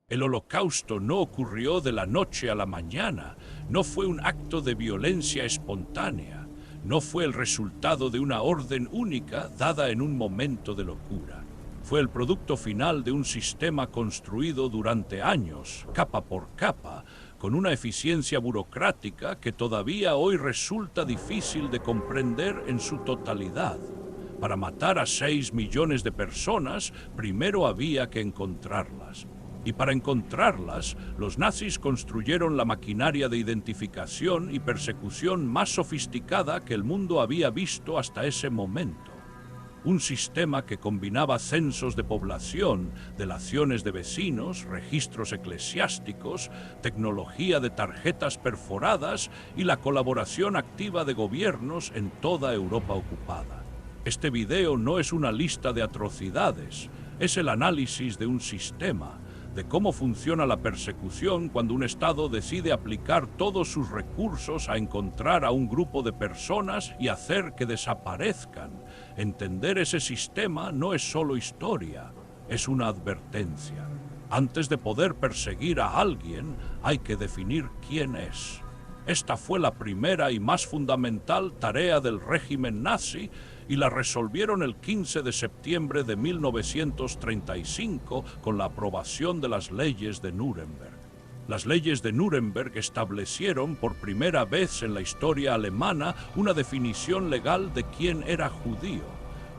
El Holocausto no ocurrió de la noche a la mañana, no fue un acto de violencia espontánea, no fue el resultado de una orden única dada en un momento de locura. Fue el producto final de un sistema construido durante años, capa por capa, con una eficiencia burocrática que todavía hoy resulta difícil de comprender en su totalidad. Para matar a 6 millones de personas, primero había que encontrarlas. Y para encontrarlas, los nazis construyeron la maquinaria de identificación y persecución más sofisticada que el mundo había visto hasta ese momento. Un sistema que combinaba censos de población, delaciones de vecinos, registros eclesiásticos, tecnología de tarjetas perforadas y la colaboración activa de gobiernos en toda Europa ocupada. Este video no es una lista de atrocidades, es el análisis de un sistema, de cómo funciona la persecución cuando un Estado decide aplicar todos sus recursos a encontrar a un grupo de personas y hacer que desaparezcan. Entender ese sistema no es solo historia, es una advertencia. Antes de poder perseguir a alguien, hay que definir quién es. Esta fue la primera y más fundamental tarea del régimen nazi y la resolvieron el 15 de septiembre de 1935 con la aprobación de las leyes de Nuremberg. Las leyes de Nuremberg establecieron por primera vez en la historia alemana una definición legal de quién era judío.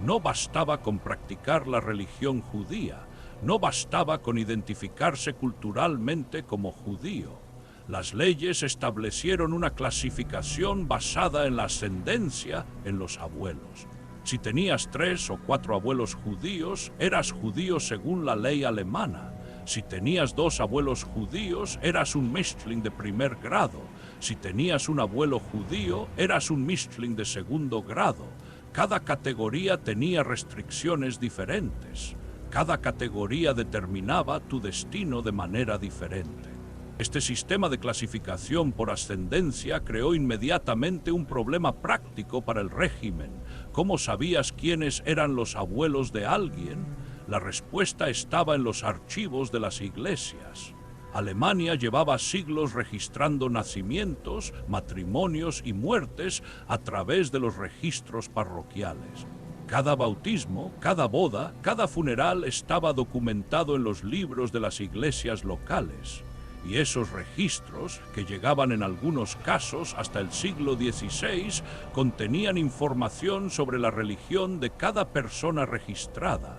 No bastaba con practicar la religión judía, no bastaba con identificarse culturalmente como judío. Las leyes establecieron una clasificación basada en la ascendencia en los abuelos. Si tenías 3 o 4 abuelos judíos, eras judío según la ley alemana. Si tenías 2 abuelos judíos, eras un Mischling de primer grado. Si tenías un abuelo judío, eras un Mischling de segundo grado. Cada categoría tenía restricciones diferentes. Cada categoría determinaba tu destino de manera diferente. Este sistema de clasificación por ascendencia creó inmediatamente un problema práctico para el régimen. ¿Cómo sabías quiénes eran los abuelos de alguien? La respuesta estaba en los archivos de las iglesias. Alemania llevaba siglos registrando nacimientos, matrimonios y muertes a través de los registros parroquiales. Cada bautismo, cada boda, cada funeral estaba documentado en los libros de las iglesias locales. Y esos registros, que llegaban en algunos casos hasta el siglo XVI, contenían información sobre la religión de cada persona registrada.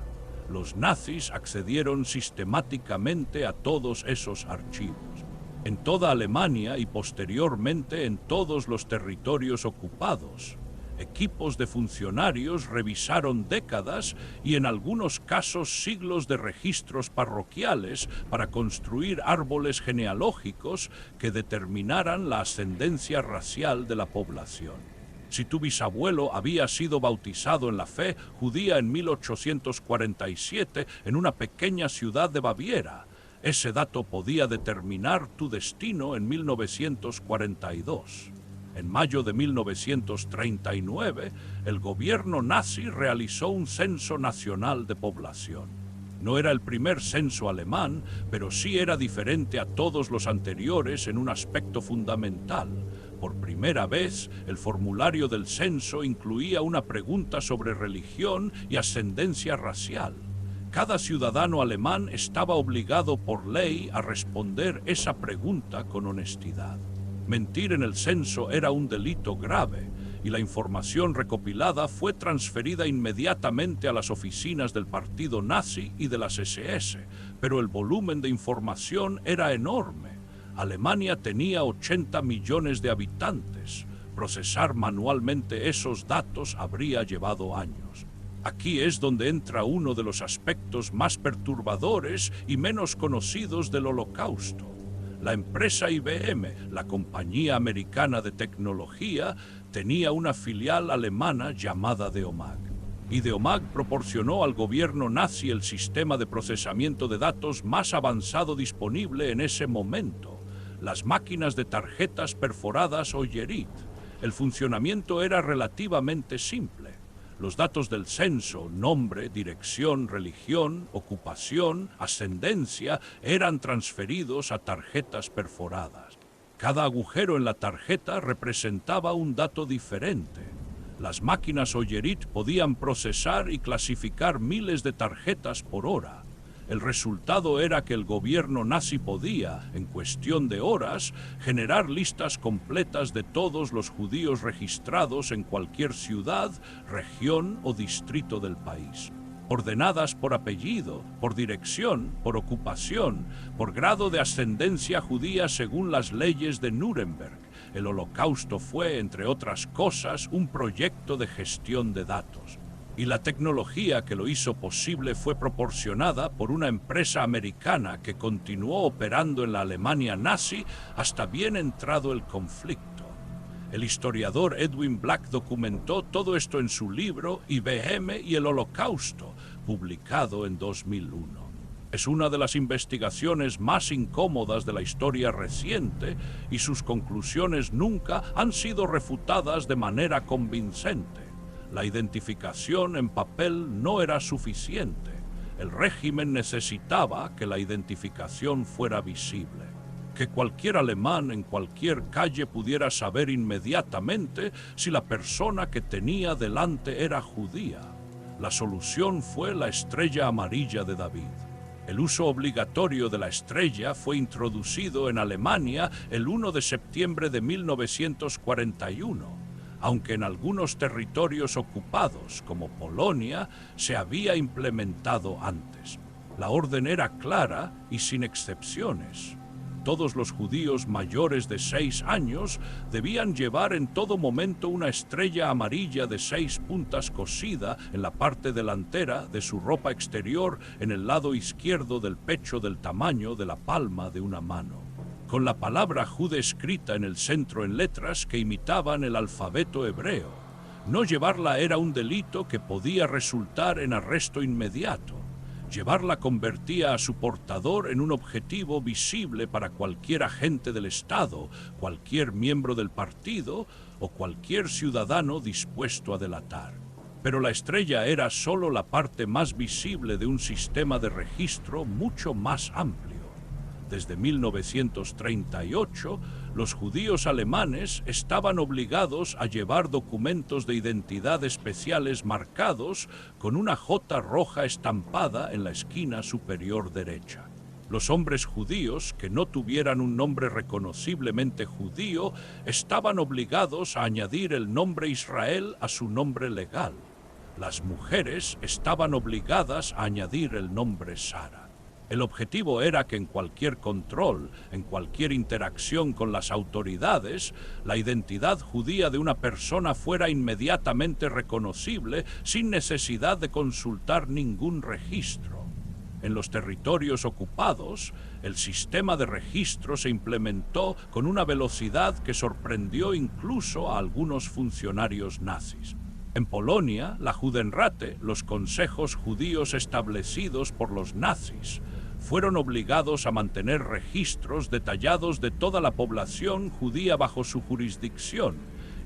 Los nazis accedieron sistemáticamente a todos esos archivos. En toda Alemania y posteriormente en todos los territorios ocupados, equipos de funcionarios revisaron décadas y en algunos casos siglos de registros parroquiales para construir árboles genealógicos que determinaran la ascendencia racial de la población. Si tu bisabuelo había sido bautizado en la fe judía en 1847 en una pequeña ciudad de Baviera, ese dato podía determinar tu destino en 1942. En mayo de 1939, el gobierno nazi realizó un censo nacional de población. No era el primer censo alemán, pero sí era diferente a todos los anteriores en un aspecto fundamental. Por primera vez, el formulario del censo incluía una pregunta sobre religión y ascendencia racial. Cada ciudadano alemán estaba obligado por ley a responder esa pregunta con honestidad. Mentir en el censo era un delito grave y la información recopilada fue transferida inmediatamente a las oficinas del partido nazi y de las SS, pero el volumen de información era enorme. Alemania tenía 80 millones de habitantes. Procesar manualmente esos datos habría llevado años. Aquí es donde entra uno de los aspectos más perturbadores y menos conocidos del Holocausto. La empresa IBM, la compañía americana de tecnología, tenía una filial alemana llamada Deomag. Y Deomag proporcionó al gobierno nazi el sistema de procesamiento de datos más avanzado disponible en ese momento, las máquinas de tarjetas perforadas o Yerit. El funcionamiento era relativamente simple. Los datos del censo, nombre, dirección, religión, ocupación, ascendencia, eran transferidos a tarjetas perforadas. Cada agujero en la tarjeta representaba un dato diferente. Las máquinas Oyerit podían procesar y clasificar miles de tarjetas por hora. El resultado era que el gobierno nazi podía, en cuestión de horas, generar listas completas de todos los judíos registrados en cualquier ciudad, región o distrito del país, ordenadas por apellido, por dirección, por ocupación, por grado de ascendencia judía según las leyes de Nuremberg. El Holocausto fue, entre otras cosas, un proyecto de gestión de datos. Y la tecnología que lo hizo posible fue proporcionada por una empresa americana que continuó operando en la Alemania nazi hasta bien entrado el conflicto. El historiador Edwin Black documentó todo esto en su libro IBM y el Holocausto, publicado en 2001. Es una de las investigaciones más incómodas de la historia reciente y sus conclusiones nunca han sido refutadas de manera convincente. La identificación en papel no era suficiente. El régimen necesitaba que la identificación fuera visible, que cualquier alemán en cualquier calle pudiera saber inmediatamente si la persona que tenía delante era judía. La solución fue la estrella amarilla de David. El uso obligatorio de la estrella fue introducido en Alemania el 1 de septiembre de 1941. Aunque en algunos territorios ocupados, como Polonia, se había implementado antes. La orden era clara y sin excepciones. Todos los judíos mayores de 6 años debían llevar en todo momento una estrella amarilla de 6 puntas cosida en la parte delantera de su ropa exterior en el lado izquierdo del pecho del tamaño de la palma de una mano, con la palabra Jud escrita en el centro en letras que imitaban el alfabeto hebreo. No llevarla era un delito que podía resultar en arresto inmediato. Llevarla convertía a su portador en un objetivo visible para cualquier agente del Estado, cualquier miembro del partido o cualquier ciudadano dispuesto a delatar. Pero la estrella era solo la parte más visible de un sistema de registro mucho más amplio. Desde 1938, los judíos alemanes estaban obligados a llevar documentos de identidad especiales marcados con una J roja estampada en la esquina superior derecha. Los hombres judíos que no tuvieran un nombre reconociblemente judío estaban obligados a añadir el nombre Israel a su nombre legal. Las mujeres estaban obligadas a añadir el nombre Sara. El objetivo era que en cualquier control, en cualquier interacción con las autoridades, la identidad judía de una persona fuera inmediatamente reconocible sin necesidad de consultar ningún registro. En los territorios ocupados, el sistema de registro se implementó con una velocidad que sorprendió incluso a algunos funcionarios nazis. En Polonia, la Judenrate, los consejos judíos establecidos por los nazis, fueron obligados a mantener registros detallados de toda la población judía bajo su jurisdicción,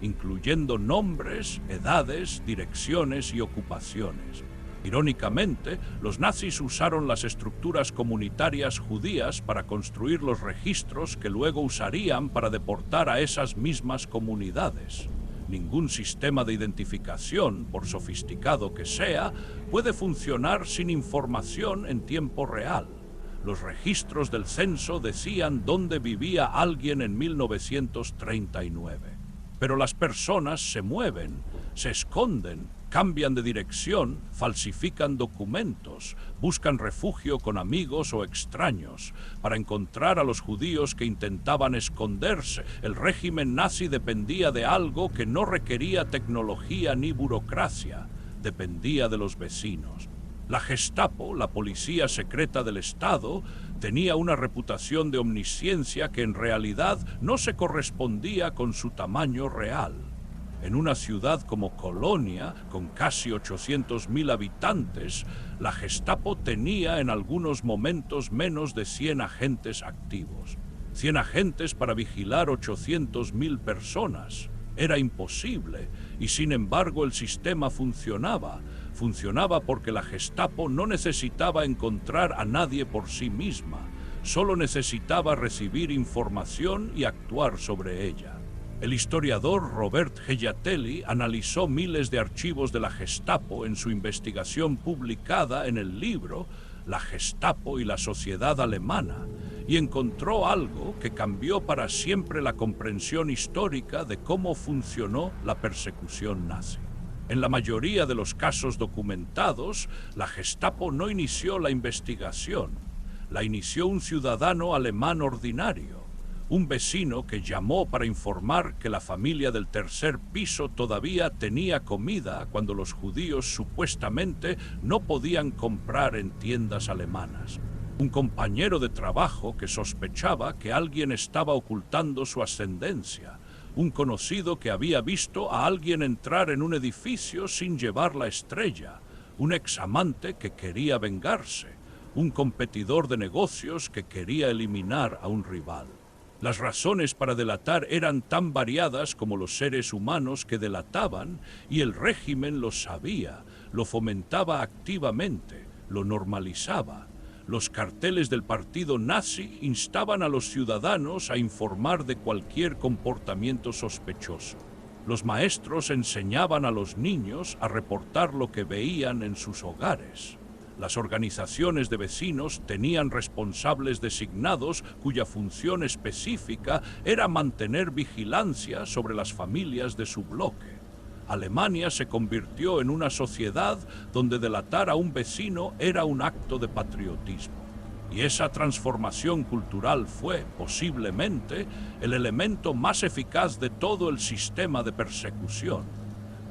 incluyendo nombres, edades, direcciones y ocupaciones. Irónicamente, los nazis usaron las estructuras comunitarias judías para construir los registros que luego usarían para deportar a esas mismas comunidades. Ningún sistema de identificación, por sofisticado que sea, puede funcionar sin información en tiempo real. Los registros del censo decían dónde vivía alguien en 1939. Pero las personas se mueven, se esconden, cambian de dirección, falsifican documentos, buscan refugio con amigos o extraños. Para encontrar a los judíos que intentaban esconderse, el régimen nazi dependía de algo que no requería tecnología ni burocracia, dependía de los vecinos. La Gestapo, la policía secreta del Estado, tenía una reputación de omnisciencia que en realidad no se correspondía con su tamaño real. En una ciudad como Colonia, con casi 800.000 habitantes, la Gestapo tenía en algunos momentos menos de 100 agentes activos. 100 agentes para vigilar 800.000 personas. Era imposible, y sin embargo el sistema funcionaba. Funcionaba porque la Gestapo no necesitaba encontrar a nadie por sí misma, solo necesitaba recibir información y actuar sobre ella. El historiador Robert Geyatelli analizó miles de archivos de la Gestapo en su investigación publicada en el libro La Gestapo y la sociedad alemana, y encontró algo que cambió para siempre la comprensión histórica de cómo funcionó la persecución nazi. En la mayoría de los casos documentados, la Gestapo no inició la investigación, la inició un ciudadano alemán ordinario, un vecino que llamó para informar que la familia del tercer piso todavía tenía comida cuando los judíos supuestamente no podían comprar en tiendas alemanas. Un compañero de trabajo que sospechaba que alguien estaba ocultando su ascendencia. Un conocido que había visto a alguien entrar en un edificio sin llevar la estrella. Un examante que quería vengarse. Un competidor de negocios que quería eliminar a un rival. Las razones para delatar eran tan variadas como los seres humanos que delataban, y el régimen lo sabía, lo fomentaba activamente, lo normalizaba. Los carteles del partido nazi instaban a los ciudadanos a informar de cualquier comportamiento sospechoso. Los maestros enseñaban a los niños a reportar lo que veían en sus hogares. Las organizaciones de vecinos tenían responsables designados cuya función específica era mantener vigilancia sobre las familias de su bloque. Alemania se convirtió en una sociedad donde delatar a un vecino era un acto de patriotismo. Y esa transformación cultural fue, posiblemente, el elemento más eficaz de todo el sistema de persecución.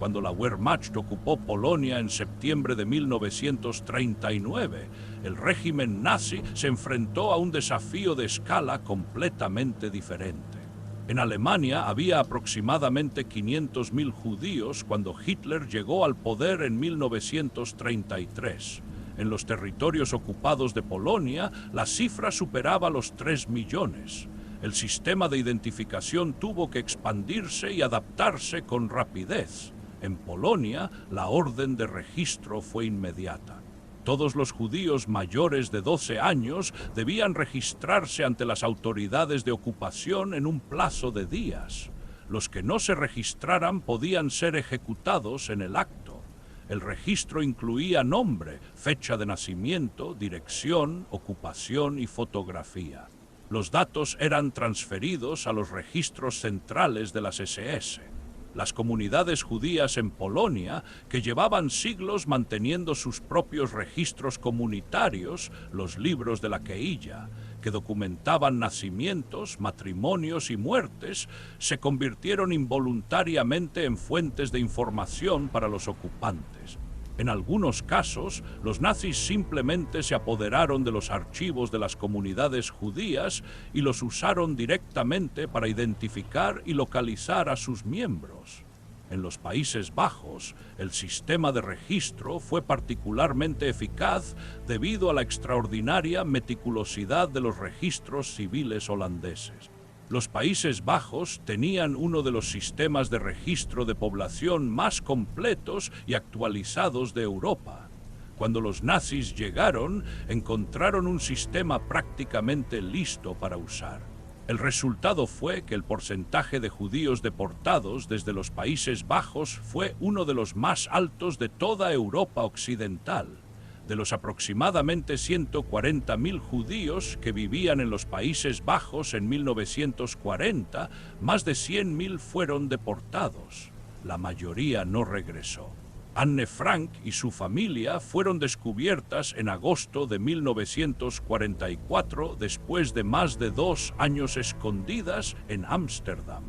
Cuando la Wehrmacht ocupó Polonia en septiembre de 1939, el régimen nazi se enfrentó a un desafío de escala completamente diferente. En Alemania había aproximadamente 500.000 judíos cuando Hitler llegó al poder en 1933. En los territorios ocupados de Polonia, la cifra superaba los 3 millones. El sistema de identificación tuvo que expandirse y adaptarse con rapidez. En Polonia, la orden de registro fue inmediata. Todos los judíos mayores de 12 años debían registrarse ante las autoridades de ocupación en un plazo de días. Los que no se registraran podían ser ejecutados en el acto. El registro incluía nombre, fecha de nacimiento, dirección, ocupación y fotografía. Los datos eran transferidos a los registros centrales de las SS. Las comunidades judías en Polonia, que llevaban siglos manteniendo sus propios registros comunitarios, los libros de la Queilla, que documentaban nacimientos, matrimonios y muertes, se convirtieron involuntariamente en fuentes de información para los ocupantes. En algunos casos, los nazis simplemente se apoderaron de los archivos de las comunidades judías y los usaron directamente para identificar y localizar a sus miembros. En los Países Bajos, el sistema de registro fue particularmente eficaz debido a la extraordinaria meticulosidad de los registros civiles holandeses. Los Países Bajos tenían uno de los sistemas de registro de población más completos y actualizados de Europa. Cuando los nazis llegaron, encontraron un sistema prácticamente listo para usar. El resultado fue que el porcentaje de judíos deportados desde los Países Bajos fue uno de los más altos de toda Europa occidental. De los aproximadamente 140.000 judíos que vivían en los Países Bajos en 1940, más de 100.000 fueron deportados. La mayoría no regresó. Anne Frank y su familia fueron descubiertas en agosto de 1944 después de más de 2 años escondidas en Ámsterdam.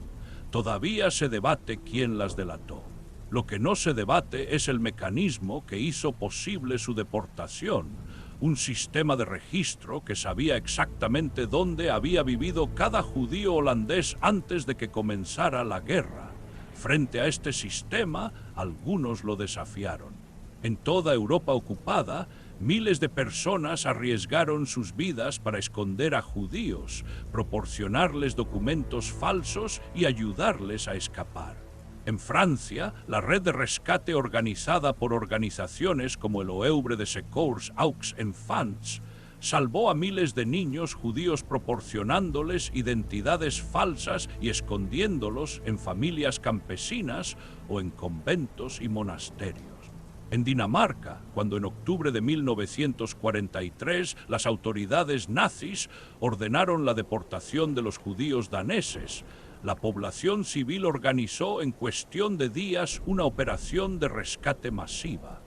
Todavía se debate quién las delató. Lo que no se debate es el mecanismo que hizo posible su deportación, un sistema de registro que sabía exactamente dónde había vivido cada judío holandés antes de que comenzara la guerra. Frente a este sistema, algunos lo desafiaron. En toda Europa ocupada, miles de personas arriesgaron sus vidas para esconder a judíos, proporcionarles documentos falsos y ayudarles a escapar. En Francia, la red de rescate organizada por organizaciones como el Oeuvre de Secours Aux Enfants salvó a miles de niños judíos proporcionándoles identidades falsas y escondiéndolos en familias campesinas o en conventos y monasterios. En Dinamarca, cuando en octubre de 1943 las autoridades nazis ordenaron la deportación de los judíos daneses, la población civil organizó en cuestión de días una operación de rescate masiva.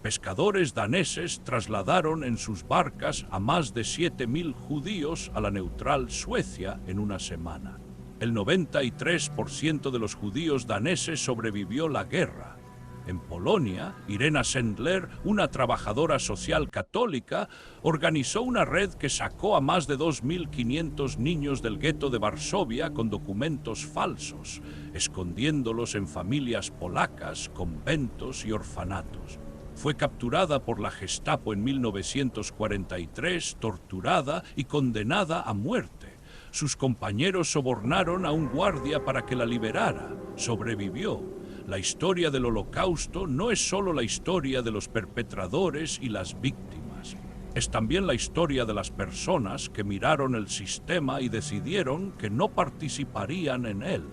Pescadores daneses trasladaron en sus barcas a más de 7.000 judíos a la neutral Suecia en una semana. El 93% de los judíos daneses sobrevivió la guerra. En Polonia, Irena Sendler, una trabajadora social católica, organizó una red que sacó a más de 2.500 niños del gueto de Varsovia con documentos falsos, escondiéndolos en familias polacas, conventos y orfanatos. Fue capturada por la Gestapo en 1943, torturada y condenada a muerte. Sus compañeros sobornaron a un guardia para que la liberara. Sobrevivió. La historia del Holocausto no es solo la historia de los perpetradores y las víctimas. Es también la historia de las personas que miraron el sistema y decidieron que no participarían en él,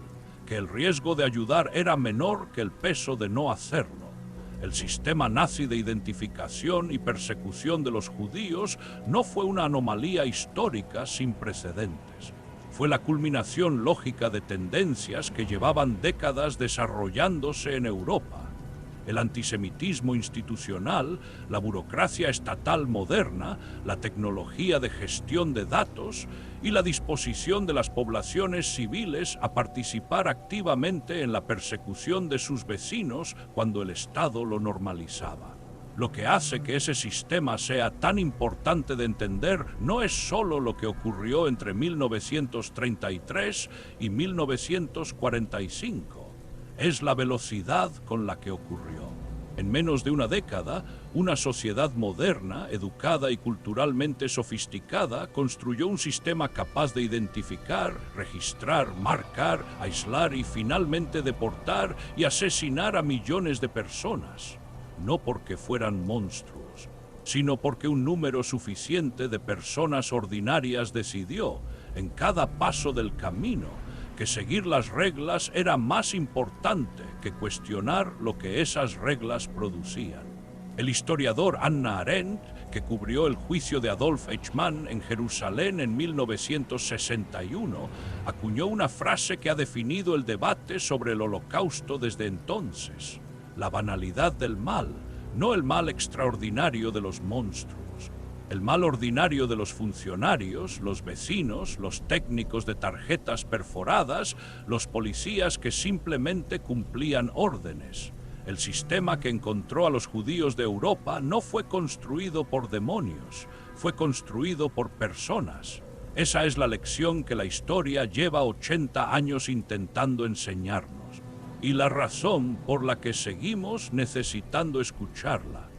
que el riesgo de ayudar era menor que el peso de no hacerlo. El sistema nazi de identificación y persecución de los judíos no fue una anomalía histórica sin precedentes. Fue la culminación lógica de tendencias que llevaban décadas desarrollándose en Europa. El antisemitismo institucional, la burocracia estatal moderna, la tecnología de gestión de datos y la disposición de las poblaciones civiles a participar activamente en la persecución de sus vecinos cuando el Estado lo normalizaba. Lo que hace que ese sistema sea tan importante de entender no es solo lo que ocurrió entre 1933 y 1945, es la velocidad con la que ocurrió. En menos de una década, una sociedad moderna, educada y culturalmente sofisticada construyó un sistema capaz de identificar, registrar, marcar, aislar y finalmente deportar y asesinar a millones de personas. No porque fueran monstruos, sino porque un número suficiente de personas ordinarias decidió, en cada paso del camino, que seguir las reglas era más importante que cuestionar lo que esas reglas producían. El historiador Hannah Arendt, que cubrió el juicio de Adolf Eichmann en Jerusalén en 1961, acuñó una frase que ha definido el debate sobre el Holocausto desde entonces. La banalidad del mal, no el mal extraordinario de los monstruos. El mal ordinario de los funcionarios, los vecinos, los técnicos de tarjetas perforadas, los policías que simplemente cumplían órdenes. El sistema que encontró a los judíos de Europa no fue construido por demonios, fue construido por personas. Esa es la lección que la historia lleva 80 años intentando enseñarnos. Y la razón por la que seguimos necesitando escucharla.